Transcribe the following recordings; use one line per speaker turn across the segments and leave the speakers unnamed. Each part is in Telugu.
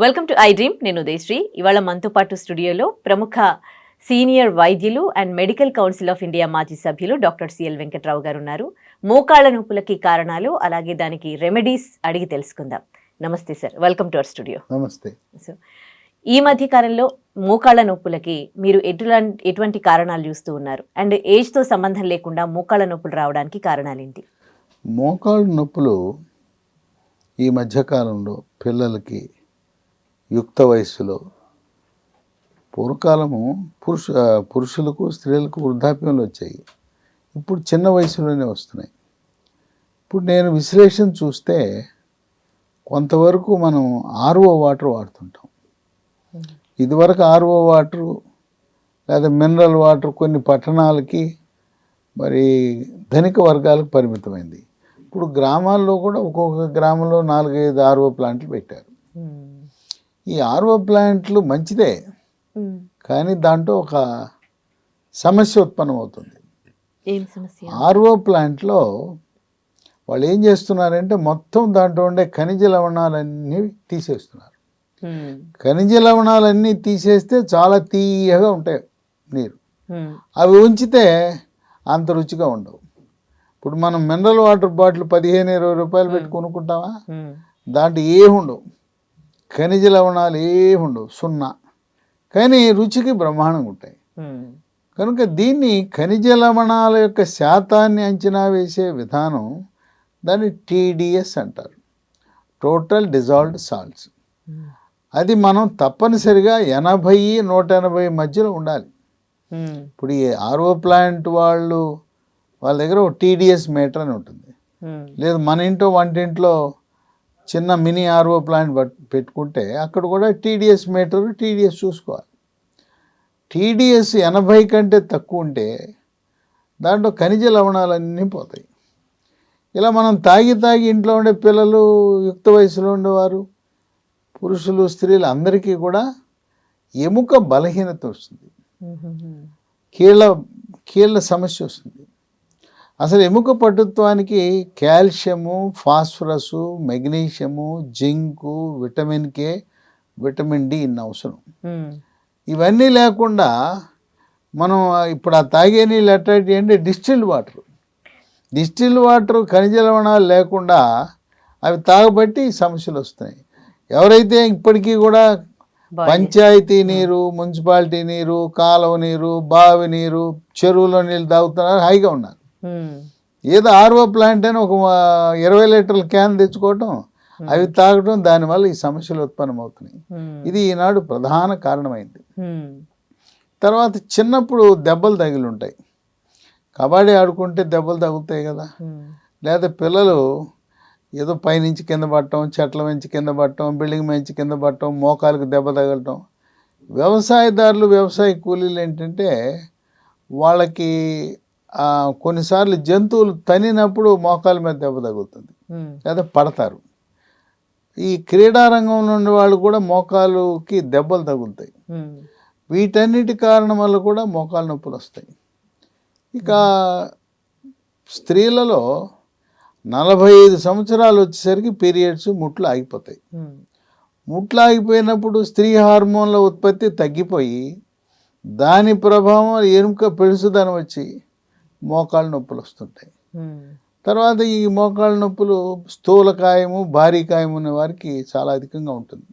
Welcome to I dream. నేను ఉదయశ్రీ. ఇవాళ మనతో పాటు స్టూడియోలో ప్రముఖ సీనియర్ వైద్యులు and medical council of India మాజీ సభ్యులు డాక్టర్ సిఎల్ వెంకట్రావు గారు ఉన్నారు. మోకాళ్ళ నొప్పులకి కారణాలు, అలాగే దానికి రెమెడీస్ అడిగి తెలుసుకుందాం. నమస్తే sir, welcome to our studio.
నమస్తే.
సో ఈ మధ్య కాలంలో మోకాళ్ళ నొప్పులకి మీరు ఎటువంటి కారణాలు చూస్తూ ఉన్నారు? అండ్ ఏజ్తో సంబంధం లేకుండా మోకాళ్ళ నొప్పులు రావడానికి కారణాలు ఏంటి?
మోకాళ్ళ నొప్పులు ఈ మధ్యకాలంలో పిల్లలకి యుక్త వయస్సులో, పూర్వకాలము పురుషులకు స్త్రీలకు వృద్ధాప్యంలో వచ్చాయి, ఇప్పుడు చిన్న వయసులోనే వస్తున్నాయి. ఇప్పుడు నేను విశ్లేషణ చూస్తే కొంతవరకు మనం ఆర్ఓ వాటర్ వాడుతుంటాం. ఇదివరకు ఆర్ఓ వాటరు లేదా మినరల్ వాటర్ కొన్ని పట్టణాలకి, మరి ధనిక వర్గాలకు పరిమితమైంది. ఇప్పుడు గ్రామాల్లో కూడా ఒక్కొక్క గ్రామంలో 4-5 ఆర్ఓ ప్లాంట్లు పెట్టారు. ఈ ఆర్ఓ ప్లాంట్లు మంచిదే, కానీ దాంట్లో ఒక సమస్య ఉత్పన్నమవుతుంది.
ఏం సమస్య?
ఆర్ఓ ప్లాంట్లో వాళ్ళు ఏం చేస్తున్నారంటే మొత్తం దాంట్లో ఉండే ఖనిజ లవణాలన్నీ తీసేస్తున్నారు. ఖనిజ లవణాలన్నీ తీసేస్తే చాలా తీయగా ఉంటాయి నీరు, అవి ఉంచితే అంత రుచిగా ఉండవు. ఇప్పుడు మనం మినరల్ వాటర్ బాటిల్ 15-20 రూపాయలు పెట్టి కొనుక్కుంటామా, దాంట్లో ఏముండవు, ఖనిజ లవణాలు ఏముండవు, సున్నా, కానీ రుచికి బ్రహ్మాండంగా ఉంటాయి. కనుక దీన్ని ఖనిజ లవణాల యొక్క శాతాన్ని అంచనా వేసే విధానం, దాన్ని TDS అంటారు, టోటల్ డిజాల్వ్డ్ సాల్ట్స్. అది మనం తప్పనిసరిగా 80-180 మధ్యలో ఉండాలి. ఇప్పుడు ఈ ఆర్ఓ ప్లాంట్ వాళ్ళ దగ్గర ఒక TDS మీటర్ అని ఉంటుంది. లేదు మన ఇంట్లో వంటింట్లో చిన్న మినీ ఆర్ఓ ప్లాంట్ పెట్టుకుంటే అక్కడ కూడా TDS మీటర్, TDS చూసుకోవాలి. TDS 80 కంటే తక్కువ ఉంటే దాంట్లో ఖనిజ లవణాలన్నీ పోతాయి. ఇలా మనం తాగి ఇంట్లో ఉండే పిల్లలు, యుక్త వయసులో ఉండేవారు, పురుషులు, స్త్రీలు అందరికీ కూడా ఎముక బలహీనత వస్తుంది, కీళ్ళ సమస్య వస్తుంది. అసలు ఎముక పటుత్వానికి calcium, phosphorus, magnesium, zinc, vitamin K, vitamin D ఇన్ని అవసరం. ఇవన్నీ లేకుండా మనం ఇప్పుడు ఆ తాగే నీళ్ళు ఎట్లాంటి అంటే డిస్టిల్డ్ వాటర్ ఖనిజ లవణాలు లేకుండా అవి తాగబట్టి సమస్యలు వస్తున్నాయి. ఎవరైతే ఇప్పటికీ కూడా పంచాయతీ నీరు, మున్సిపాలిటీ నీరు, కాలువ నీరు, బావి నీరు, చెరువులో నీళ్ళు తాగుతున్నారు, హాయిగా ఉన్నారు. ఏదో ఆర్ఓ ప్లాంట్ అని ఒక 20 లీటర్ల క్యాన్ తెచ్చుకోవటం, అవి తాగటం, దానివల్ల ఈ సమస్యలు ఉత్పన్నమవుతున్నాయి. ఇది ఈనాడు ప్రధాన కారణమైంది. తర్వాత చిన్నప్పుడు దెబ్బలు తగిలి ఉంటాయి, కబడ్డీ ఆడుకుంటే దెబ్బలు తగులుతాయి కదా, లేదా పిల్లలు ఏదో పైనుంచి కింద పడటం, చెట్ల నుంచి కింద పడటం, బిల్డింగ్ నుంచి కింద పడటం, మోకాలకు దెబ్బ తగలటం. వ్యవసాయదారులు, వ్యవసాయ కూలీలు ఏంటంటే వాళ్ళకి కొన్నిసార్లు జంతువులు తనినప్పుడు మోకాల మీద దెబ్బ తగులుతుంది, లేదా పడతారు. ఈ క్రీడారంగంలో ఉండే వాళ్ళు కూడా మోకాలుకి దెబ్బలు తగులుతాయి. వీటన్నిటి కారణం వల్ల కూడా మోకాలు నొప్పులు వస్తాయి. ఇక స్త్రీలలో 45 సంవత్సరాలు వచ్చేసరికి పీరియడ్స్, ముట్లు ఆగిపోతాయి. ముట్లు ఆగిపోయినప్పుడు స్త్రీ హార్మోన్ల ఉత్పత్తి తగ్గిపోయి దాని ప్రభావం ఎముక పెడుసుదనం వచ్చి మోకాళ్ళ నొప్పులు వస్తుంటాయి. తర్వాత ఈ మోకాళ్ళ నొప్పులు స్థూలకాయము, భారీకాయము ఉన్న వారికి చాలా అధికంగా ఉంటుంది.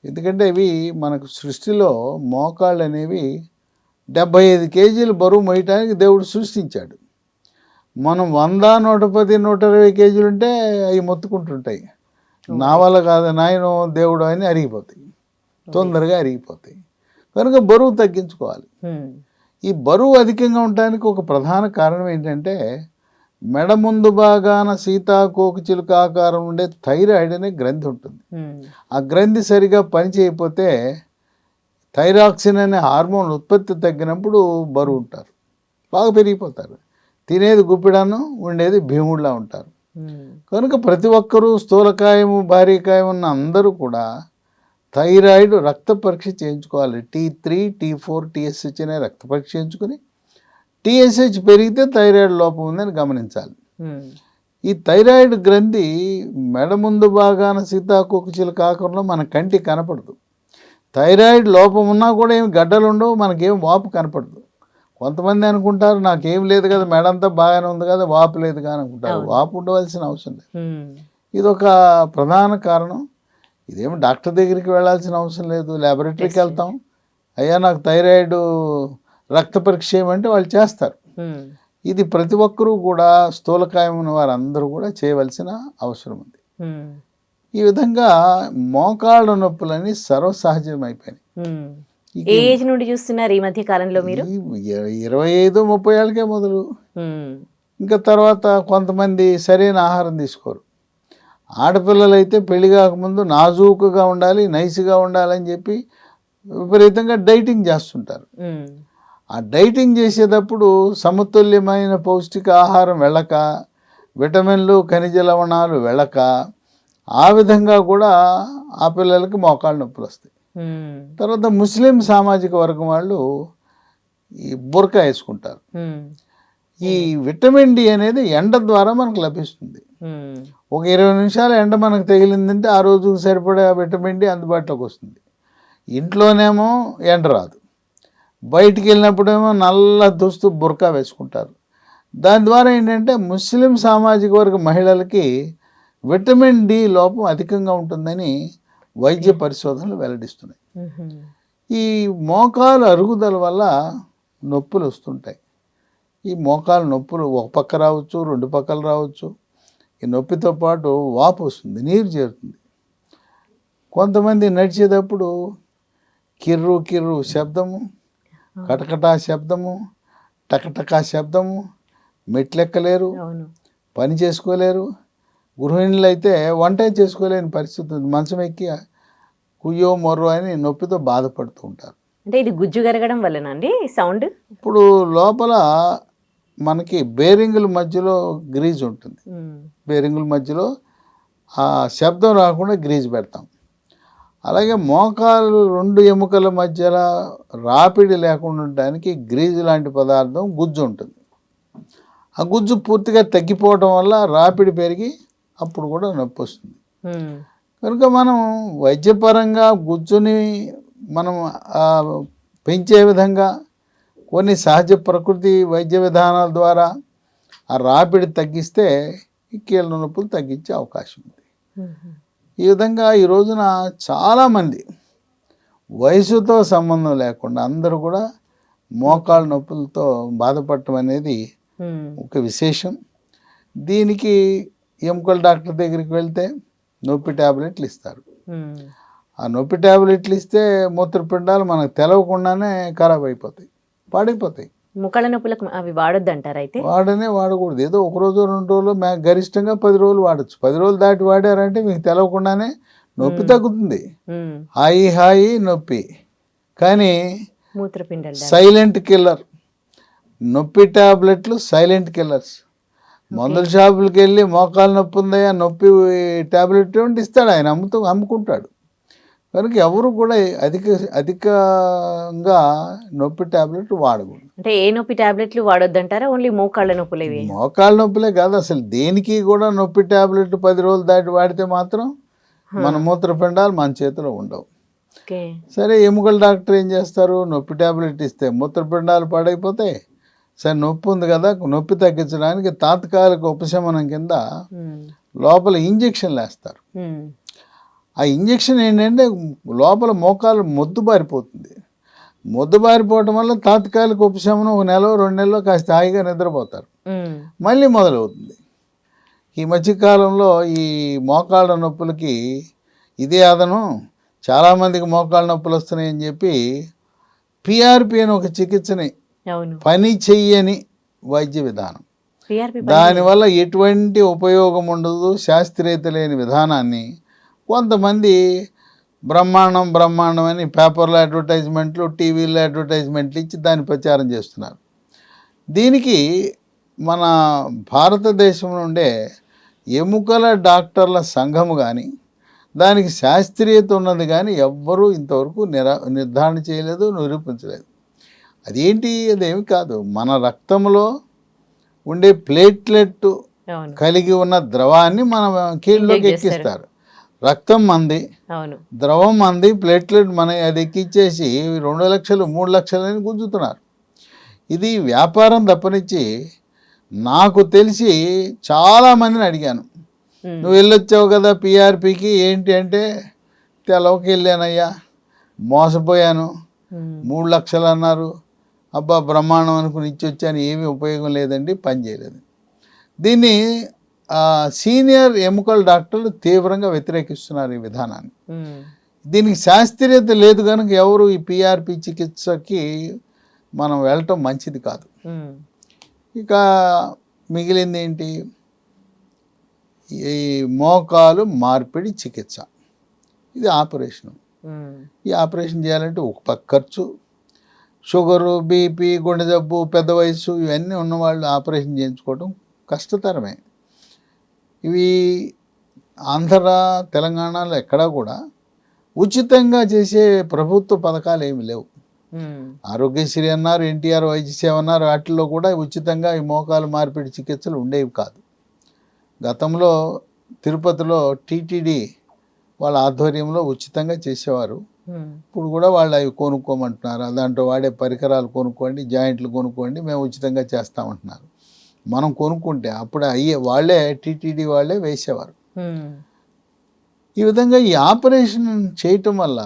ఎందుకంటే ఇవి మనకు సృష్టిలో మోకాళ్ళు అనేవి 75 కేజీలు బరువు మోయటానికి దేవుడు సృష్టించాడు. మనం 100, 110, 120 కేజీలు ఉంటే అవి మొత్తుకుంటుంటాయి, నా వల్ల కాదు నాయన దేవుడు అని అరిగిపోతాయి, తొందరగా అరిగిపోతాయి. కనుక బరువు తగ్గించుకోవాలి. ఈ బరువు అధికంగా ఉండడానికి ఒక ప్రధాన కారణం ఏంటంటే మెడ ముందు భాగాన సీతాకోక చిలుక ఆకారం ఉండే థైరాయిడ్ అనే గ్రంథి ఉంటుంది. ఆ గ్రంథి సరిగా పనిచేయకపోతే థైరాక్సిన్ అనే హార్మోన్ ఉత్పత్తి తగ్గినప్పుడు బరువు ఉంటారు, బాగా పెరిగిపోతారు. తినేది గుప్పిడాను, ఉండేది భీముడిలా ఉంటారు. కనుక ప్రతి ఒక్కరూ స్థూలకాయము, భారీకాయం ఉన్న అందరూ కూడా థైరాయిడ్ రక్త పరీక్ష చేయించుకోవాలి. T3, T4, TSH అనే రక్త పరీక్ష చేయించుకుని TSH పెరిగితే థైరాయిడ్ లోపం ఉందని గమనించాలి. ఈ థైరాయిడ్ గ్రంథి మెడ ముందు భాగాన సీతాకోకచిలుక ఆకారంలో మన కంటికి కనపడదు. థైరాయిడ్ లోపం ఉన్నా కూడా ఏమి గడ్డలు ఉండవు, మనకేం వాపు కనపడదు. కొంతమంది అనుకుంటారు నాకేం లేదు కదా, మెడంతా బాగానే ఉంది కదా, వాపు లేదు కానీ అనుకుంటారు. వాపు ఉండవలసిన అవసరం లేదు. ఇది ఒక ప్రధాన కారణం. ఇదేమి డాక్టర్ దగ్గరికి వెళ్ళాల్సిన అవసరం లేదు. ల్యాబొరేటరీకి వెళ్తాం, అయ్యా నాకు థైరాయిడ్ రక్త పరీక్ష చేయమంటే వాళ్ళు చేస్తారు. ఇది ప్రతి ఒక్కరూ కూడా స్థూలకాయం ఉన్న వారందరూ కూడా చేయవలసిన అవసరం ఉంది. ఈ విధంగా మోకాళ్ళ నొప్పులని సర్వసహజమైపోయినాయి.
ఏ ఏజ్ నుండి చూస్తున్నారు ఈ మధ్య కాలంలో మీరు?
25-30 ఏళ్ళకే మొదలు. ఇంకా తర్వాత కొంతమంది సరైన ఆహారం తీసుకోరు. ఆడపిల్లలు అయితే పెళ్లి కాకముందు నాజూకుగా ఉండాలి, నైస్గా ఉండాలని చెప్పి విపరీతంగా డైటింగ్ చేస్తుంటారు. ఆ డైటింగ్ చేసేటప్పుడు సమతుల్యమైన పౌష్టిక ఆహారం వెళ్ళక, విటమిన్లు ఖనిజ లవణాలు వెళ్ళక, ఆ విధంగా కూడా ఆ పిల్లలకి మోకాళ్ళ నొప్పులు వస్తాయి. తర్వాత ముస్లిం సామాజిక వర్గం వాళ్ళు ఈ బురకా వేసుకుంటారు. ఈ విటమిన్ డి అనేది ఎండ ద్వారా మనకు లభిస్తుంది. ఒక 20 నిమిషాల ఎండ మనకు తగిలిందంటే ఆ రోజుకు సరిపడే విటమిన్ డి అందుబాటులోకి వస్తుంది. ఇంట్లోనేమో ఎండ రాదు, బయటికి వెళ్ళినప్పుడేమో నల్ల దుస్తు బురకా వేసుకుంటారు. దాని ద్వారా ఏంటంటే ముస్లిం సామాజిక వర్గ మహిళలకి విటమిన్ డి లోపం అధికంగా ఉంటుందని వైద్య పరిశోధనలు వెల్లడిస్తున్నాయి. ఈ మోకాలు అరుగుదల వల్ల నొప్పులు వస్తుంటాయి. ఈ మోకాలు నొప్పులు ఒక పక్క రావచ్చు, 2 పక్కలు రావచ్చు. ఈ నొప్పితో పాటు వాపు వస్తుంది, నీరు చేరుతుంది. కొంతమంది నడిచేటప్పుడు కిర్రు కిర్రు శబ్దము, కటకటా శబ్దము, టకటకా శబ్దము, మెట్లెక్కలేరు, పని చేసుకోలేరు. గృహిణులు అయితే వంట చేసుకోలేని పరిస్థితి ఉంది. మంచం ఎక్కి కుయ్యో మొర్రో అని నొప్పితో బాధపడుతూ ఉంటారు.
అంటే ఇది గుజ్జు గరగడం వలన అండి సౌండ్?
ఇప్పుడు లోపల మనకి బేరింగుల మధ్యలో గ్రీజ్ ఉంటుంది. బేరింగుల మధ్యలో ఆ శబ్దం రాకుండా గ్రీజ్ పెడతాం. అలాగే మోకాలు 2 ఎముకల మధ్యలో రాపిడి లేకుండా ఉండడానికి గ్రీజ్ లాంటి పదార్థం గుజ్జు ఉంటుంది. ఆ గుజ్జు పూర్తిగా తగ్గిపోవడం వల్ల రాపిడి పెరిగి అప్పుడు కూడా నొప్పి వస్తుంది. కనుక మనం వైద్యపరంగా గుజ్జుని మనం పెంచే విధంగా కొన్ని సహజ ప్రకృతి వైద్య విధానాల ద్వారా ఆ రాపిడి తగ్గిస్తే ఈ కీళ్ళ నొప్పులు తగ్గించే అవకాశం ఉంది. ఈ విధంగా ఈ రోజున చాలామంది వయసుతో సంబంధం లేకుండా అందరూ కూడా మోకాళ్ళ నొప్పులతో బాధపడటం అనేది ఒక విశేషం. దీనికి ఎముకల డాక్టర్ దగ్గరికి వెళ్తే నొప్పి ట్యాబ్లెట్లు ఇస్తారు. ఆ నొప్పి ట్యాబ్లెట్లు ఇస్తే మూత్రపిండాలు మనకు తెలవకుండానే ఖరాబ్ అయిపోతాయి, పాడైపోతాయి.
ముక్కల నొప్పులకు అవి వాడొద్దు అంటారు? అయితే
వాడకూడదు. ఏదో 1 రోజు 2 రోజులు, గరిష్టంగా 10 రోజులు వాడచ్చు. 10 రోజులు దాటి వాడారంటే మీకు తెలవకుండానే నొప్పి తగ్గుతుంది. హాయి నొప్పి. కానీ
మూత్రపిండాలు
సైలెంట్ కిల్లర్. నొప్పి ట్యాబ్లెట్లు సైలెంట్ కిల్లర్స్. మందుల షాపులకి వెళ్ళి మోకాలు నొప్పి ఉందయ్యా, నొప్పి ట్యాబ్లెట్ ఇస్తాడు ఆయన, అమ్ముకుంటాడు. కనుక ఎవరు కూడా అధికంగా నొప్పి ట్యాబ్లెట్ వాడకూడదు.
అంటే ఏ నొప్పి ట్యాబ్లెట్లు వాడొద్దంటారా? ఓన్లీ మోకాళ్ళ నొప్పులే?
మోకాళ్ళ నొప్పులే కాదు, అసలు దేనికి కూడా నొప్పి ట్యాబ్లెట్ 10 రోజులు దాటి వాడితే మాత్రం మన మూత్రపిండాలు మన చేతిలో ఉండవు. సరే, ఎముకల డాక్టర్ ఏం చేస్తారు? నొప్పి ట్యాబ్లెట్ ఇస్తే మూత్రపిండాలు పాడైపోతాయి. సరే, నొప్పి ఉంది కదా, నొప్పి తగ్గించడానికి తాత్కాలిక ఉపశమనం కింద లోపల ఇంజక్షన్లు వేస్తారు. ఆ ఇంజక్షన్ ఏంటంటే లోపల మోకాలు మొద్దుబారిపోతుంది. మొద్దుబారిపోవటం వల్ల తాత్కాలిక ఉపశమనం 1 నెల 2 నెలలో కాస్త హాయిగా నిద్రపోతారు. మళ్ళీ మొదలవుతుంది. ఈ మధ్యకాలంలో ఈ మోకాళ్ళ నొప్పులకి ఇదే అదనం. చాలామందికి మోకాళ్ళ నొప్పులు వస్తున్నాయని చెప్పి పిఆర్పి అని ఒక చికిత్సని, పని చెయ్యని వైద్య విధానం, దానివల్ల ఎటువంటి ఉపయోగం ఉండదు, శాస్త్రీయత లేని విధానాన్ని కొంతమంది బ్రహ్మాండం అని పేపర్లో అడ్వర్టైజ్మెంట్లు, టీవీలో అడ్వర్టైజ్మెంట్లు ఇచ్చి దాన్ని ప్రచారం చేస్తున్నారు. దీనికి మన భారతదేశం నుండే ఎముకల డాక్టర్ల సంఘము కానీ, దానికి శాస్త్రీయత ఉన్నది కానీ ఎవ్వరూ ఇంతవరకు నిర్ధారణ చేయలేదు, నిరూపించలేదు. అదేంటి? అదేమి కాదు, మన రక్తంలో ఉండే ప్లేట్లెట్
అవును.
కలిగి ఉన్న ద్రవాన్ని మన కీళ్ళలోకి
Inject చేస్తారు.
ఎక్కిస్తారు. రక్తం మంది,
అవును.
ద్రవం మంది, ప్లేట్లెట్ మన అది ఎక్కిచ్చేసి 2 లక్షలు 3 లక్షలని గుంజుతున్నారు. ఇది వ్యాపారం తప్పనిచ్చి నాకు తెలిసి చాలామందిని అడిగాను, నువ్వు వెళ్ళొచ్చావు కదా పిఆర్పికి ఏంటి అంటే, తెలవకి వెళ్ళానయ్యా, మోసపోయాను, 3 లక్షలు అన్నారు, అబ్బా బ్రహ్మాండం అనుకుని ఇచ్చొచ్చాను, ఏమీ ఉపయోగం లేదండి, పని చేయలేదు. దీన్ని సీనియర్ ఎముకల డాక్టర్లు తీవ్రంగా వ్యతిరేకిస్తున్నారు ఈ విధానాన్ని. దీనికి శాస్త్రీయత లేదు కనుక ఎవరు ఈ పిఆర్పి చికిత్సకి మనం వెళ్ళటం మంచిది కాదు. ఇక మిగిలింది ఏంటి, ఈ మోకాలు మార్పిడి చికిత్స. ఇది ఆపరేషను. ఈ ఆపరేషన్ చేయాలంటే ఒక పక్క ఖర్చు, షుగరు, బీపీ, గుండె జబ్బు, పెద్ద వయసు ఇవన్నీ ఉన్నవాళ్ళు ఆపరేషన్ చేయించుకోవడం కష్టతరమే. ఇవి ఆంధ్ర తెలంగాణలో ఎక్కడా కూడా ఉచితంగా చేసే ప్రభుత్వ పథకాలు ఏమి లేవు. ఆరోగ్యశ్రీ అన్నారు, ఎన్టీఆర్ వైద్య సేవ అన్నారు, వాటిల్లో కూడా ఉచితంగా ఈ మోకాలు మార్పిడి చికిత్సలు ఉండేవి కాదు. గతంలో తిరుపతిలో టీటీడీ వాళ్ళ ఆధ్వర్యంలో ఉచితంగా చేసేవారు. ఇప్పుడు కూడా వాళ్ళు అవి కొనుక్కోమంటున్నారు, దాంట్లో వాడే పరికరాలు కొనుక్కోండి, జాయింట్లు కొనుక్కోండి, మేము ఉచితంగా చేస్తామంటున్నారు. మనం కొనుక్కుంటే అప్పుడు వాళ్ళే టీటీడీ వాళ్ళే వేసేవారు. ఈ విధంగా ఈ ఆపరేషన్ చేయటం వల్ల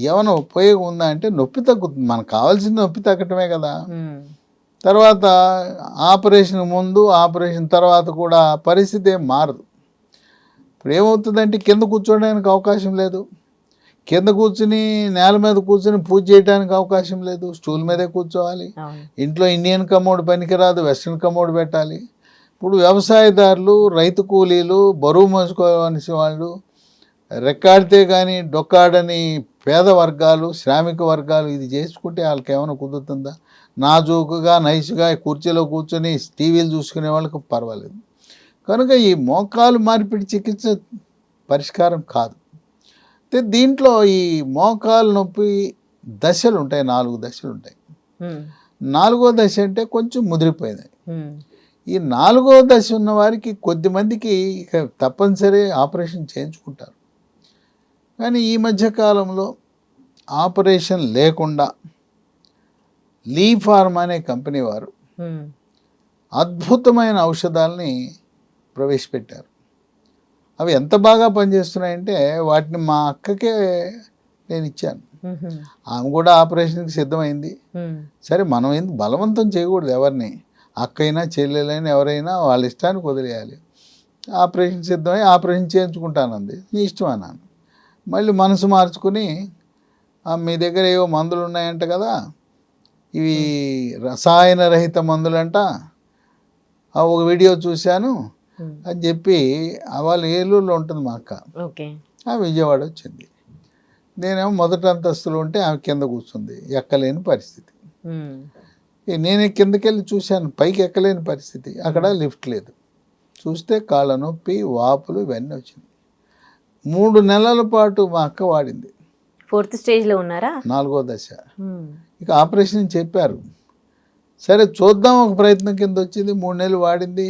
ఏమైనా ఉపయోగం ఉందా అంటే నొప్పి తగ్గుతుంది. మనకు కావాల్సింది నొప్పి తగ్గటమే కదా. తర్వాత ఆపరేషన్ ముందు ఆపరేషన్ తర్వాత కూడా పరిస్థితి ఏం మారదు. ఇప్పుడు ఏమవుతుందంటే కింద కూర్చోడానికి అవకాశం లేదు, కింద కూర్చుని నేల మీద కూర్చుని పూజ చేయడానికి అవకాశం లేదు, స్టూల్ మీదే కూర్చోవాలి. ఇంట్లో ఇండియన్ కమోడ్ పనికిరాదు, వెస్ట్రన్ కమోడ్ పెట్టాలి. ఇప్పుడు వ్యవసాయదారులు, రైతు కూలీలు, బరువు మోసుకోవాల్సిన వాళ్ళు, రెక్కాడితే కానీ డొక్కాడని పేద వర్గాలు, శ్రామిక వర్గాలు ఇది చేసుకుంటే వాళ్ళకి ఏమైనా కుదురుతుందా? నాజూకుగా నైస్గా కుర్చీలో కూర్చొని టీవీలు చూసుకునే వాళ్ళకి పర్వాలేదు. కనుక ఈ మోకాలు మార్పిడి చికిత్స పరిష్కారం కాదు. అయితే దీంట్లో ఈ మోకాలు నొప్పి దశలు ఉంటాయి, 4 దశలు ఉంటాయి. 4వ దశ అంటే కొంచెం ముదిరిపోయింది. ఈ 4వ దశ ఉన్న వారికి కొద్దిమందికి ఇక తప్పనిసరి ఆపరేషన్ చేయించుకుంటారు. కానీ ఈ మధ్యకాలంలో ఆపరేషన్ లేకుండా లీ ఫార్మా అనే కంపెనీ వారు అద్భుతమైన ఔషధాలని ప్రవేశపెట్టారు. అవి ఎంత బాగా పనిచేస్తున్నాయంటే వాటిని మా అక్కకే నేను ఇచ్చాను. ఆమె కూడా ఆపరేషన్కి సిద్ధమైంది. సరే మనం ఎందుకు బలవంతం చేయకూడదు ఎవరిని, అక్కైనా చెల్లెలైనా ఎవరైనా వాళ్ళ ఇష్టానికి వదిలేయాలి. ఆపరేషన్ సిద్ధమై ఆపరేషన్ చేయించుకుంటానంది, నీ ఇష్టం అన్నాను. మళ్ళీ మనసు మార్చుకుని మీ దగ్గర ఏవో మందులు ఉన్నాయంట కదా, ఇవి రసాయన రహిత మందులంట, ఒక వీడియో చూశాను అని చెప్పి, వాళ్ళు ఏలూరులో ఉంటుంది మా అక్క, విజయవాడ వచ్చింది. నేనేమో మొదటి అంతస్తులో ఉంటే ఆమె కింద కూర్చుంది, ఎక్కలేని పరిస్థితి. నేను కిందకి వెళ్ళి చూశాను, పైకి ఎక్కలేని పరిస్థితి. అక్కడ లిఫ్ట్ లేదు. చూస్తే కాళ్ళ నొప్పి, వాపులు ఇవన్నీ వచ్చినాయి. 3 నెలల పాటు మా అక్క వాడింది.
4th స్టేజ్లో ఉన్నారా?
4వ దశ. ఇక ఆపరేషన్ చెప్పారు. సరే చూద్దాం, ఒక ప్రయత్నం కింద వచ్చింది. 3 నెలలు వాడింది.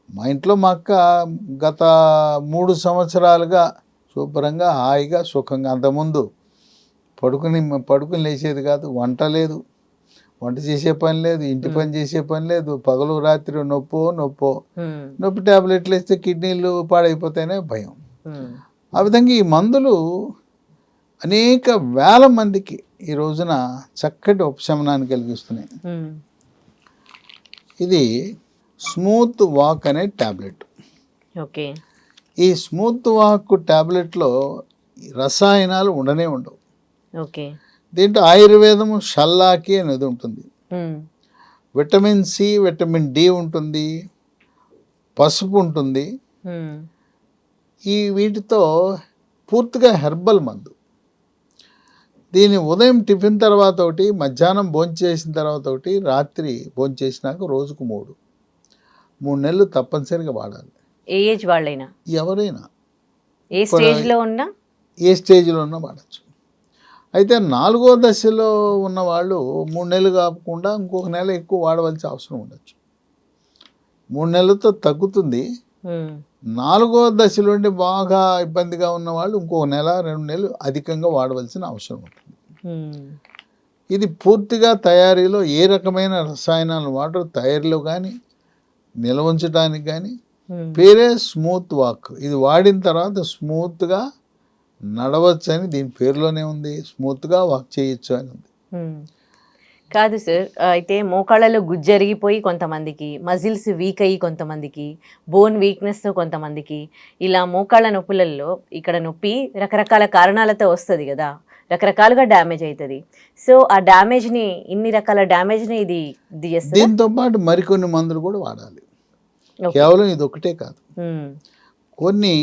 మా ఇంట్లో మా అక్క గత 3 సంవత్సరాలుగా శుభ్రంగా హాయిగా సుఖంగా, అంతకుముందు పడుకుని లేచేది కాదు, వంట లేదు, వంట చేసే పని లేదు, ఇంటి పని చేసే పని లేదు, పగలు రాత్రి నొప్పి టాబ్లెట్లు వేస్తే కిడ్నీలు పాడైపోతాయనే భయం. ఆ విధంగా ఈ మందులు అనేక వేల మందికి ఈ రోజున చక్కటి ఉపశమనాన్ని కలిగిస్తున్నాయి. ఇది స్మూత్ వాక్ అనే ట్యాబ్లెట్.
ఓకే.
ఈ స్మూత్ వాక్ ట్యాబ్లెట్లో రసాయనాలు ఉండనే ఉండవు.
ఓకే. దీంట్లో
ఆయుర్వేదము షల్లాకి అనేది ఉంటుంది, విటమిన్ సి, విటమిన్ డి ఉంటుంది, పసుపు ఉంటుంది. వీటితో పూర్తిగా హెర్బల్ మందు. దీన్ని ఉదయం టిఫిన్ తర్వాత ఒకటి, మధ్యాహ్నం భోంచేసిన తర్వాత ఒకటి, రాత్రి భోంచేసినాక రోజుకు 3 నెలలు తప్పనిసరిగా వాడాలి.
ఏ ఏజ్ వాళ్ళైనా,
ఎవరైనా,
ఏ స్టేజ్లో ఉన్నా వాడచ్చు. అయితే 4వ దశలో ఉన్న వాళ్ళు 3 నెలలు కాకుండా ఇంకొక నెల ఎక్కువ వాడవలసిన అవసరం ఉండొచ్చు.
3 నెలలతో తగ్గుతుంది.
ఉమ్,
4వ దశలోండి బాగా ఇబ్బందిగా ఉన్న వాళ్ళు ఇంకో నెల 2 నెలలు అధికంగా వాడవలసిన అవసరం ఉంటుంది.
ఉమ్,
ఇది పూర్తిగా తయారీలో ఏ రకమైన రసాయనాలు వాడరు, తయారీలో కానీ నిల్వ ఉంచడానికి కానీ.
ఉమ్.
పేరే స్మూత్ వాక్. ఇది వాడిన తర్వాత స్మూత్గా నడవచ్చు అని దీని పేరులోనే ఉంది, స్మూత్గా వాక్ చేయొచ్చు అని ఉంది.
ఉమ్. కాదు సార్, అయితే మోకాళ్ళలో గుజ్జరిగిపోయి కొంతమందికి, మజిల్స్ వీక్ అయ్యి కొంతమందికి, బోన్ వీక్నెస్తో కొంతమందికి, ఇలా మోకాళ్ళ నొప్పులలో ఇక్కడ నొప్పి రకరకాల కారణాలతో వస్తుంది కదా, రకరకాలుగా డ్యామేజ్ అవుతుంది. సో ఆ డ్యామేజ్ని, ఇన్ని రకాల డ్యామేజ్ని ఇది చేస్తుంది.
దీంతో పాటు మరికొన్ని మందులు కూడా వాడాలి, కేవలం ఇది ఒకటే కాదు. కొన్ని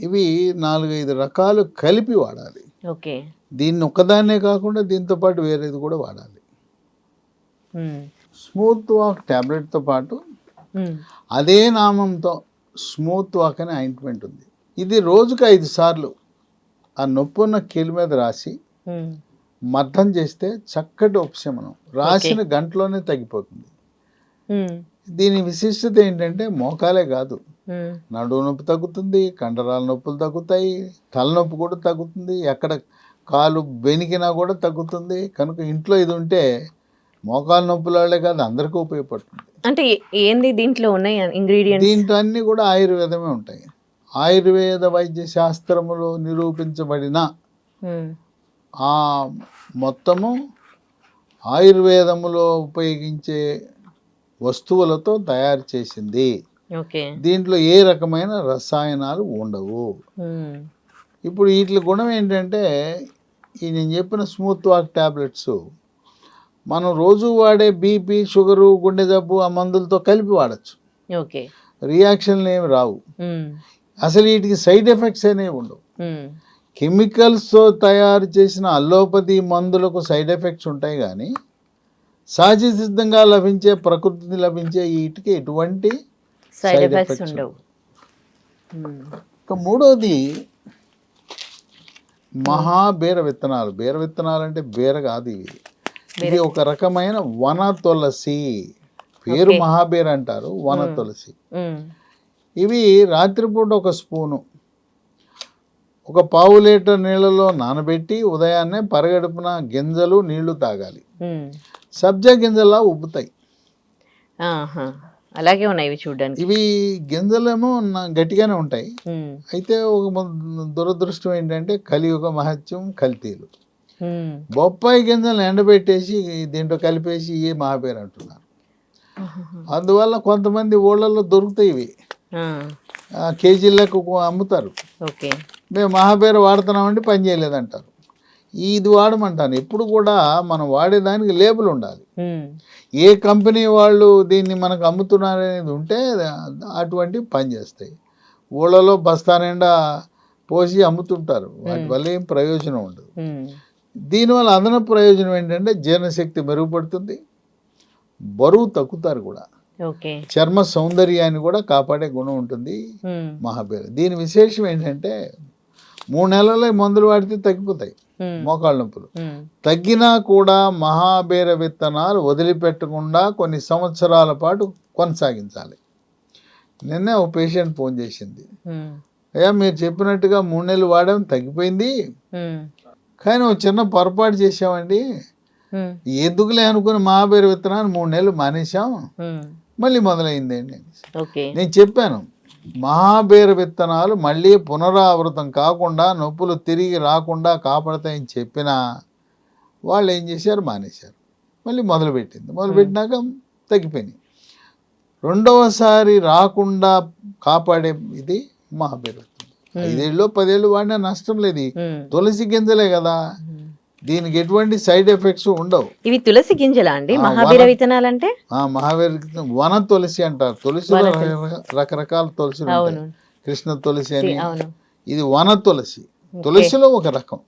ఇవి 4-5 రకాలు కలిపి వాడాలి.
ఓకే.
దీన్ని ఒక్కదాన్నే కాకుండా దీంతో పాటు వేరేది కూడా వాడాలి. స్మూత్ వాక్ ట్యాబ్లెట్తో పాటు అదే నామంతో స్మూత్ వాక్ అనే ఆయింట్మెంట్ ఉంది. ఇది రోజుకు 5 సార్లు ఆ నొప్పి ఉన్న కీలు మీద రాసి మర్దం చేస్తే చక్కటి ఉపశమనం, రాసిన గంటలోనే తగ్గిపోతుంది. దీని విశిష్టత ఏంటంటే మోకాలే కాదు, నడుము నొప్పి తగ్గుతుంది, కండరాల నొప్పులు తగ్గుతాయి, తలనొప్పి కూడా తగ్గుతుంది, ఎక్కడ కాలు బెనికినా కూడా తగ్గుతుంది. కనుక ఇంట్లో ఇది ఉంటే మోకాలు నొప్పుల వాళ్ళే కాదు అందరికీ ఉపయోగపడుతుంది.
అంటే ఏంది దీంట్లో ఉన్నాయి ఇంగ్రీడియంట్స్?
దీంట్లో అన్నీ కూడా ఆయుర్వేదమే ఉంటాయి. ఆయుర్వేద వైద్య శాస్త్రములో నిరూపించబడిన ఆ మొత్తము ఆయుర్వేదములో ఉపయోగించే వస్తువులతో తయారు చేసింది. దీంట్లో ఏ రకమైన రసాయనాలు ఉండవు. ఇప్పుడు వీటి గుణం ఏంటంటే, ఈ నేను చెప్పిన స్మూత్ వాక్ ట్యాబ్లెట్స్ మనం రోజు వాడే బీపీ, షుగరు, గుండె జబ్బు ఆ మందులతో కలిపి వాడచ్చు. రియాక్షన్లు ఏమి రావు. అసలు వీటికి సైడ్ ఎఫెక్ట్స్ అనేవి ఉండవు. కెమికల్స్తో తయారు చేసిన అల్లోపతి మందులకు సైడ్ ఎఫెక్ట్స్ ఉంటాయి, కానీ సహజ సిద్ధంగా లభించే, ప్రకృతి లభించే వీటికి ఎటువంటి
సైడ్ ఎఫెక్ట్స్ ఉండవు.
ఇక మూడోది మహాబీర విత్తనాలు. బీర విత్తనాలు అంటే బీర కాదు, ఇది ఒక రకమైన వన తులసి. పేరు మహాబీర అంటారు, వన తులసి. ఇవి రాత్రిపూట 1 స్పూను 1 పావు లీటర్ నీళ్ళలో నానబెట్టి ఉదయాన్నే పరగడుపున గింజలు నీళ్లు తాగాలి. సబ్జా గింజలా ఉబ్బుతాయి.
అలాగే ఉన్నాయి ఇవి చూడడానికి.
ఇవి గింజలేమో గట్టిగానే ఉంటాయి. అయితే ఒక దురదృష్టం ఏంటంటే కలియుగ మహత్యం కల్తీలు. బొప్పాయి గింజలు ఎండబెట్టేసి దీంట్లో కలిపేసి ఏ మహాబీర అంటున్నారు. అందువల్ల కొంతమంది ఊళ్ళల్లో దొరుకుతాయి ఇవి, కేజీలకు అమ్ముతారు. మేము మహాబీర వాడుతున్నామంటే పని చేయలేదంటారు. ఇది వాడమంటాను. ఎప్పుడు కూడా మనం వాడేదానికి లేబుల్ ఉండాలి. ఏ కంపెనీ వాళ్ళు దీన్ని మనకు అమ్ముతున్నారనేది ఉంటే అటువంటి పని చేస్తాయి. ఊళ్ళలో బస్తా నిండా పోసి అమ్ముతుంటారు, వాటి వల్ల ఏం ప్రయోజనం ఉండదు. దీనివల్ల అదనపు ప్రయోజనం ఏంటంటే జీర్ణశక్తి మెరుగుపడుతుంది, బరువు తగ్గుతారు కూడా, చర్మ సౌందర్యాన్ని కూడా కాపాడే గుణం ఉంటుంది మహాబీర. దీని విశేషం ఏంటంటే 3 నెలల్లో మందులు వాడితే తగ్గిపోతాయి మోకాళ్ళ నొప్పులు. తగ్గినా కూడా మహాబీర విత్తనాలు వదిలిపెట్టకుండా కొన్ని సంవత్సరాల పాటు కొనసాగించాలి. నిన్నే ఒక పేషెంట్ ఫోన్ చేసింది, అయ్యా మీరు చెప్పినట్టుగా 3 నెలలు వాడాం, తగ్గిపోయింది, కానీ ఒక చిన్న పొరపాటు చేసామండి, ఎందుకులే అనుకుని మహాబీర విత్తనాలు 3 నెలలు మానేశాం, మళ్ళీ మొదలైందండి. నేను చెప్పాను, మహాబీర విత్తనాలు మళ్ళీ పునరావృతం కాకుండా, నొప్పులు తిరిగి రాకుండా కాపాడతాయని చెప్పినా వాళ్ళు ఏం చేశారు, మానేశారు. మళ్ళీ మొదలుపెట్టినాక తగ్గిపోయినాయి. రెండవసారి రాకుండా కాపాడే ఇది మహాబీర విత్తనం. 5 ఏళ్ళు 10 ఏళ్ళు వాడినా నష్టం లేదు. తులసి గింజలే కదా, దీనికి ఎటువంటి సైడ్ ఎఫెక్ట్స్ ఉండవు.
ఇవి తులసి గింజలా అండి మహాబీర విత్తనాలు అంటే?
మహాబీర వన తులసి అంటారు. తులసిలో రకరకాల తులసి ఉంటాయి, కృష్ణ తులసి అని. ఇది వన తులసి, తులసిలో ఒక రకం.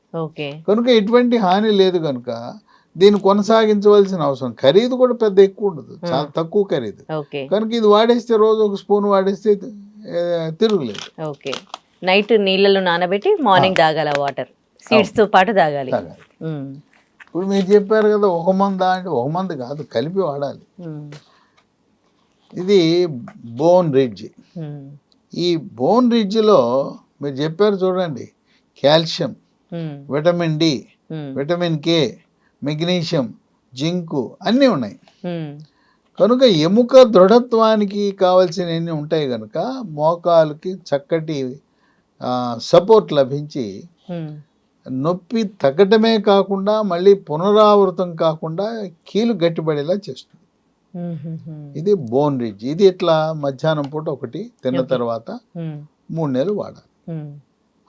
కనుక ఎటువంటి హాని లేదు. కనుక దీన్ని కొనసాగించవలసిన అవసరం, ఖరీదు కూడా పెద్ద ఎక్కువ ఉండదు, చాలా తక్కువ ఖరీదు. కనుక ఇది వాడేస్తే రోజు 1 స్పూన్ వాడేస్తే తిరుగులేదు.
నైట్ నీళ్ళలో నానబెట్టి మార్నింగ్ తాగాల, వాటర్ సీడ్స్ తో పాటు తాగాలి.
ఇప్పుడు మీరు చెప్పారు కదా 1 మందు అంటే 1 మందు కాదు, కలిపి వాడాలి. ఇది బోన్ రిడ్జ్. ఈ బోన్ రిడ్జ్లో మీరు చెప్పారు చూడండి, calcium, vitamin D, vitamin K, magnesium, zinc అన్నీ ఉన్నాయి. కనుక ఎముక దృఢత్వానికి కావాల్సినవన్నీ ఉంటాయి కనుక మోకాలుకి చక్కటి సపోర్ట్ లభించి నొప్పి తగ్గటమే కాకుండా మళ్ళీ పునరావృతం కాకుండా కీలు గట్టిపడేలా చేస్తుంది. ఇది బోన్ రిడ్జ్. ఇది ఇట్లా మధ్యాహ్నం పూట ఒకటి తిన్న తర్వాత 3 నెలలు వాడాలి.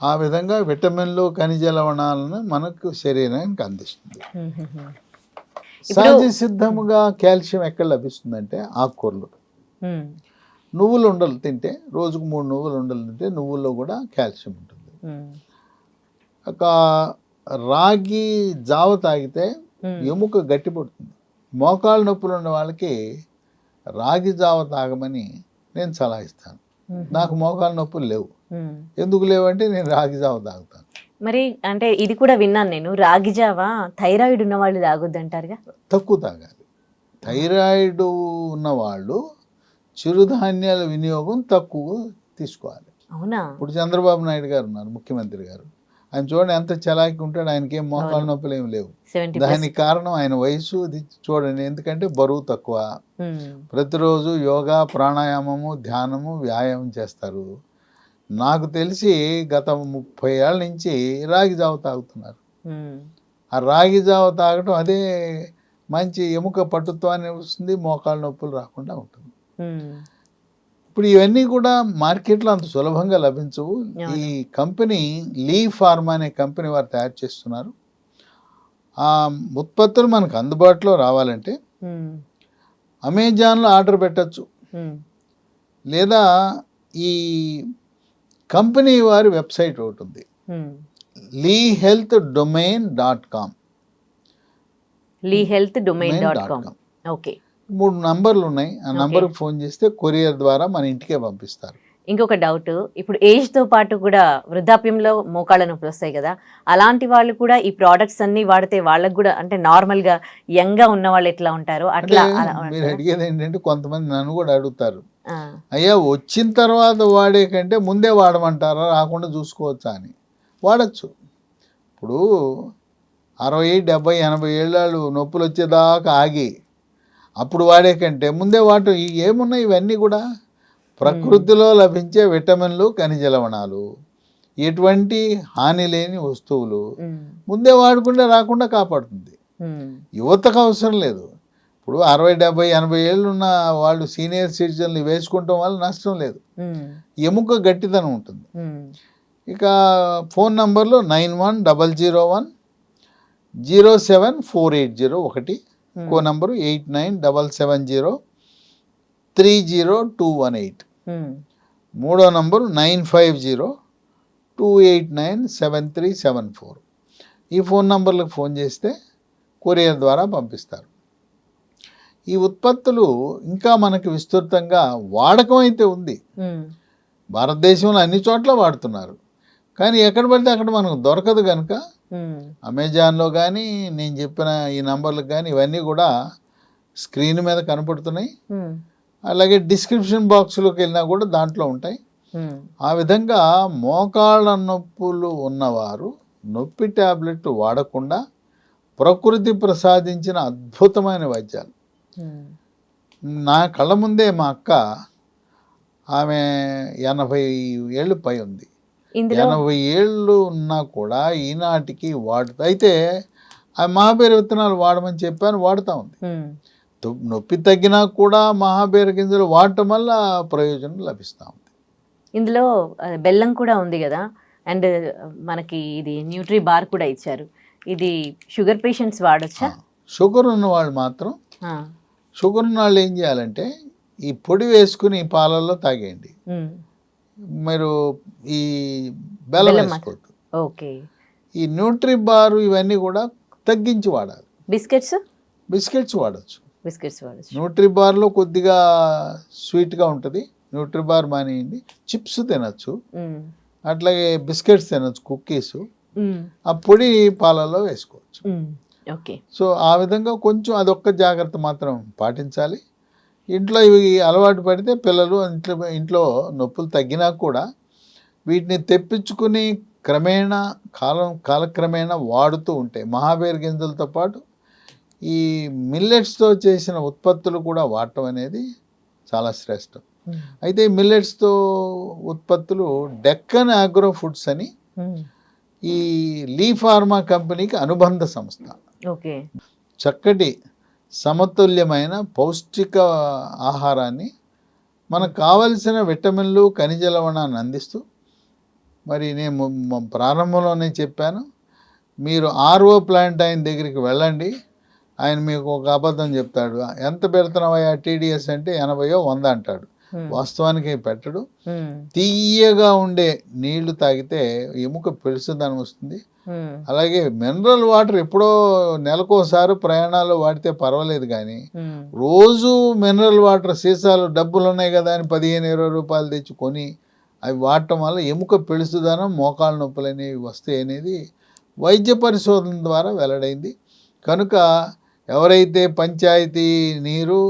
ఆ విధంగా విటమిన్లు, ఖనిజ లవణాలను మనకు శరీరానికి అందిస్తుంది. సహజ సిద్ధముగా కాల్షియం ఎక్కడ లభిస్తుందంటే ఆకుకూరలు. నువ్వులు ఉండలు తింటే, రోజుకు 3 నువ్వులు ఉండలు తింటే నువ్వుల్లో కూడా కాల్షియం ఉంటుంది. ఒక రాగి జావ తాగితే ఎముక గట్టిపడుతుంది. మోకాళ్ళ నొప్పులు ఉన్న వాళ్ళకి రాగి జావ తాగమని నేను సలహా ఇస్తాను. నాకు మోకాళ్ళ నొప్పులు లేవు. ఎందుకు లేవంటే నేను రాగి జావ తాగుతాను.
మరి అంటే ఇది కూడా విన్నాను నేను, రాగి జావ థైరాయిడ్ ఉన్న వాళ్ళు తాగొద్దు అంటారుగా?
తక్కువ తాగాలి. థైరాయిడ్ ఉన్నవాళ్ళు చిరుధాన్యాల వినియోగం తక్కువ తీసుకోవాలి.
అవునా?
ఇప్పుడు చంద్రబాబు నాయుడు గారు ఉన్నారు, ముఖ్యమంత్రి గారు. ఆయన చూడండి ఎంత చలాకి ఉంటాడు, ఆయనకి ఏం మోకాళ్ళ నొప్పులు ఏమి లేవు. దానికి కారణం ఆయన వయసు. చూడండి, ఎందుకంటే బరువు తక్కువ, ప్రతిరోజు యోగా, ప్రాణాయామము, ధ్యానము, వ్యాయామం చేస్తారు. నాకు తెలిసి గత 30 ఏళ్ళ నుంచి రాగి జావ తాగుతున్నారు. ఆ రాగి జావ తాగటం అదే మంచి ఎముక పట్టుత్వాన్ని వస్తుంది, మోకాళ్ళ నొప్పులు రాకుండా ఉంటుంది. ఇప్పుడు ఇవన్నీ కూడా మార్కెట్లో అంత సులభంగా లభించవు. ఈ కంపెనీ లీ ఫార్మా అనే కంపెనీ వారు తయారు చేస్తున్నారు. ఆ ఉత్పత్తులు మనకు అందుబాటులో రావాలంటే అమెజాన్లో ఆర్డర్ పెట్టచ్చు, లేదా ఈ కంపెనీ వారి వెబ్సైట్ ఒకటి ఉంది, lehealthdomain.com.
lehealthdomain.com. ఓకే.
3 నంబర్లు ఉన్నాయి. ఆ నంబర్కి ఫోన్ చేస్తే కొరియర్ ద్వారా మన ఇంటికే పంపిస్తారు.
ఇంకొక డౌట్, ఇప్పుడు ఏజ్ తో పాటు కూడా వృద్ధాప్యంలో మోకాళ్ళ నొప్పులు వస్తాయి కదా, అలాంటి వాళ్ళు కూడా ఈ ప్రోడక్ట్స్ అన్ని వాడితే వాళ్ళకి కూడా అంటే నార్మల్ గా యంగ్ గా ఉన్న వాళ్ళు ఎట్లా ఉంటారు అట్లా?
మీరు అడిగేది ఏంటంటే, కొంతమంది నన్ను కూడా అడుగుతారు, అయ్యా వచ్చిన తర్వాత వాడే కంటే ముందే వాడమంటారా, రాకుండా చూసుకోవచ్చా అని. వాడచ్చు. ఇప్పుడు 60, 70, 80 ఏళ్ళు నొప్పులు వచ్చేదాకా ఆగి అప్పుడు వాడే కంటే ముందే వాడటం. ఏమున్నాయి ఇవన్నీ కూడా ప్రకృతిలో లభించే విటమిన్లు, ఖనిజ లవణాలు, ఎటువంటి హాని లేని వస్తువులు. ముందే వాడుకుంటే రాకుండా కాపాడుతుంది. యువతకు అవసరం లేదు. ఇప్పుడు 60, 70, 80 ఏళ్ళు ఉన్న వాళ్ళు సీనియర్ సిటిజన్లు వేసుకుంటాం వల్ల నష్టం లేదు, ఎముక గట్టిదనం ఉంటుంది. ఇక ఫోన్ నంబర్లు 9100107480 ఒకటి, ఇంకో నంబరు 8977030218, మూడో నంబరు 9502897374. ఈ ఫోన్ నంబర్లకు ఫోన్ చేస్తే కొరియర్ ద్వారా పంపిస్తారు. ఈ ఉత్పత్తులు ఇంకా మనకి విస్తృతంగా వాడకం అయితే ఉంది. భారతదేశంలో అన్ని చోట్ల వాడుతున్నారు, కానీ ఎక్కడ పడితే అక్కడ మనకు దొరకదు కనుక అమెజాన్లో కానీ నేను చెప్పిన ఈ నంబర్లకు కానీ ఇవన్నీ కూడా స్క్రీన్ మీద కనపడుతున్నాయి. అలాగే డిస్క్రిప్షన్ బాక్స్లోకి వెళ్ళినా కూడా దాంట్లో ఉంటాయి. ఆ విధంగా మోకాళ్ళ నొప్పులు ఉన్నవారు నొప్పి ట్యాబ్లెట్ వాడకుండా ప్రకృతి ప్రసాదించిన అద్భుతమైన వైద్యాలు. నా కళ్ళ ముందే మా అక్క, ఆమె 80 ఏళ్ళు పై ఉంది, 80 ఏళ్ళు ఉన్నా కూడా ఈనాటికి వాడుతా. అయితే ఆ మహాబీర విత్తనాలు వాడమని చెప్పాను, వాడుతూ ఉంది. నొప్పి తగ్గినా కూడా మహాబీర గింజలు వాడటం వల్ల ప్రయోజనం లభిస్తూ ఉంది.
ఇందులో బెల్లం కూడా ఉంది కదా, అండ్ మనకి ఇది న్యూట్రీ బార్ కూడా ఇచ్చారు. ఇది షుగర్ పేషెంట్స్ వాడొచ్చా?
షుగర్ ఉన్న వాళ్ళు మాత్రం, షుగర్ ఉన్న వాళ్ళు ఏం చేయాలంటే ఈ పొడి వేసుకుని పాలల్లో తాగేయండి. మీరు ఈ బెల్లం వేసుకోవద్దు.
ఓకే.
ఈ న్యూట్రీ బార్ ఇవన్నీ కూడా తగ్గించి వాడాలి. బిస్కెట్స్ వాడచ్చు. న్యూట్రీ బార్లో కొద్దిగా స్వీట్గా ఉంటుంది, న్యూట్రీ బార్ మానేయండి. చిప్స్ తినచ్చు, అట్లాగే బిస్కెట్స్ తినచ్చు, కుక్కీస్. ఆ పొడి పాలల్లో వేసుకోవచ్చు.
ఓకే.
సో ఆ విధంగా కొంచెం అదొక్క జాగ్రత్త మాత్రం పాటించాలి. ఇంట్లో ఇవి అలవాటు పడితే పిల్లలు ఇంట్లో నొప్పులు తగ్గినా కూడా వీటిని తెప్పించుకుని క్రమేణా కాలక్రమేణా వాడుతూ ఉంటాయి. మహాబేర్ గింజలతో పాటు ఈ మిల్లెట్స్తో చేసిన ఉత్పత్తులు కూడా వాడటం అనేది చాలా శ్రేష్టం. అయితే ఈ మిల్లెట్స్తో ఉత్పత్తులు డెక్కన్ ఆగ్రో ఫుడ్స్ అని ఈ లీ ఫార్మా కంపెనీకి అనుబంధ సంస్థ.
ఓకే.
చక్కటి సమతుల్యమైన పౌష్టిక ఆహారాన్ని మనకు కావలసిన విటమిన్లు ఖనిజ లవణాన్ని అందిస్తూ, మరి నేను ప్రారంభంలోనే చెప్పాను, మీరు ఆర్ఓ ప్లాంట్ ఆయన దగ్గరికి వెళ్ళండి, ఆయన మీకు ఒక అబద్ధం చెప్తాడు. ఎంత పెడుతున్నావా టీడీఎస్ అంటే 80 100 అంటాడు. వాస్తవానికి పెట్టడు. తీయగా ఉండే నీళ్లు తాగితే ఎముక పెలుసుదనం వస్తుంది. అలాగే మినరల్ వాటర్ ఎప్పుడో నెలకోసారి ప్రయాణాలు వాడితే పర్వాలేదు, కానీ రోజు మినరల్ వాటర్ సీసాలు డబ్బులు ఉన్నాయి కదా అని 15-20 రూపాయలు తెచ్చుకొని అవి వాడటం వల్ల ఎముక పెలుసుదనం, మోకాళ్ళ నొప్పులు అనేవి వస్తాయి అనేది వైద్య పరిశోధన ద్వారా వెల్లడైంది. కనుక ఎవరైతే పంచాయతీ నీరు,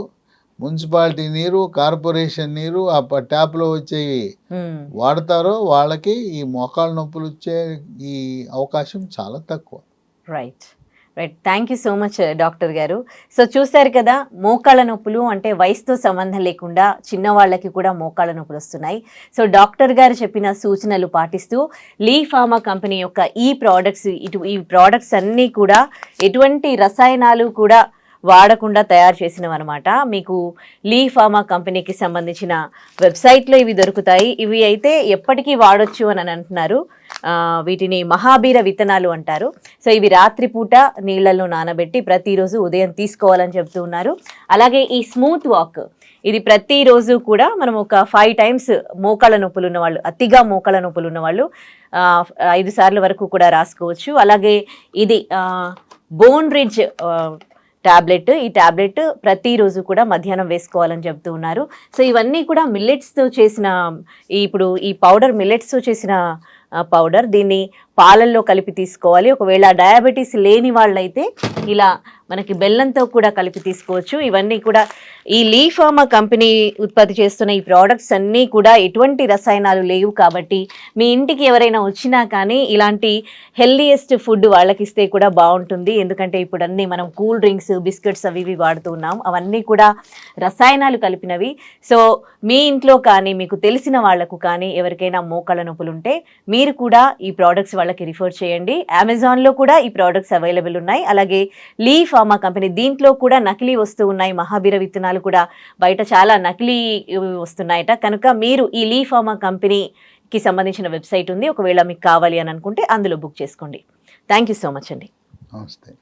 మున్సిపాలిటీ నీరు, కార్పొరేషన్ నీరు ఆ ట్యాప్లో వచ్చేవి వాడతారో వాళ్ళకి ఈ మోకాళ్ళ నొప్పులు వచ్చే ఈ అవకాశం చాలా తక్కువ.
Right. Thank you so much doctor గారు. సో చూశారు కదా, మోకాళ్ళ నొప్పులు అంటే వయసుతో సంబంధం లేకుండా చిన్నవాళ్ళకి కూడా మోకాళ్ళ నొప్పులు వస్తున్నాయి. సో డాక్టర్ గారు చెప్పిన సూచనలు పాటిస్తూ లీ ఫార్మా కంపెనీ యొక్క ఈ ప్రోడక్ట్స్ అన్నీ కూడా ఎటువంటి రసాయనాలు కూడా వాడకుండా తయారు చేసినవి అనమాట. మీకు లీ ఫార్మా కంపెనీకి సంబంధించిన వెబ్సైట్లో ఇవి దొరుకుతాయి. ఇవి అయితే ఎప్పటికీ వాడొచ్చు అని అంటున్నారు. వీటిని మహాబీర విత్తనాలు అంటారు. సో ఇవి రాత్రిపూట నీళ్లలో నానబెట్టి ప్రతిరోజు ఉదయం తీసుకోవాలని చెప్తూ ఉన్నారు. అలాగే ఈ స్మూత్ వాక్, ఇది ప్రతిరోజు కూడా మనం ఒక 5 times మోకాళ్ళ నొప్పులు ఉన్నవాళ్ళు, అతిగా మోకాళ్ళ నొప్పులు ఉన్నవాళ్ళు 5 సార్లు వరకు కూడా రాసుకోవచ్చు. అలాగే ఇది బోన్ రిడ్జ్ టాబ్లెట్, ఈ టాబ్లెట్ ప్రతిరోజు కూడా మధ్యాహ్నం వేసుకోవాలని చెప్తూ ఉన్నారు. సో ఇవన్నీ కూడా మిల్లెట్స్తో చేసిన, ఇప్పుడు ఈ పౌడర్ మిల్లెట్స్తో చేసిన పౌడర్, దీన్ని పాలల్లో కలిపి తీసుకోవాలి. ఒకవేళ డయాబెటీస్ లేని వాళ్ళైతే ఇలా మనకి బెల్లంతో కూడా కలిపి తీసుకోవచ్చు. ఇవన్నీ కూడా ఈ లీ ఫార్మా కంపెనీ ఉత్పత్తి చేస్తున్న ఈ ప్రోడక్ట్స్ అన్నీ కూడా ఎటువంటి రసాయనాలు లేవు కాబట్టి మీ ఇంటికి ఎవరైనా వచ్చినా కానీ ఇలాంటి హెల్దీయెస్ట్ ఫుడ్ వాళ్ళకి ఇస్తే కూడా బాగుంటుంది. ఎందుకంటే ఇప్పుడు అన్నీ మనం కూల్ డ్రింక్స్, బిస్కెట్స్ అవి ఇవి వాడుతూ ఉన్నాం, అవన్నీ కూడా రసాయనాలు కలిపినవి. సో మీ ఇంట్లో కానీ మీకు తెలిసిన వాళ్లకు కానీ ఎవరికైనా మోకాళ్ళ నొప్పులు ఉంటే మీరు కూడా ఈ ప్రోడక్ట్స్ వాళ్ళకి రిఫర్ చేయండి. అమెజాన్లో కూడా ఈ ప్రోడక్ట్స్ అవైలబుల్ ఉన్నాయి. అలాగే లీ ఫార్మా కంపెనీ, దీంట్లో కూడా నకిలీ వస్తూ ఉన్నాయి. మహాబీర విత్తనాలు కూడా బయట చాలా నకిలీ వస్తున్నాయట. కనుక మీరు ఈ లీ ఫార్మా కంపెనీకి సంబంధించిన వెబ్సైట్ ఉంది, ఒకవేళ మీకు కావాలి అని అనుకుంటే అందులో బుక్ చేసుకోండి. థ్యాంక్ యూ సో మచ్ అండి.
నమస్తే.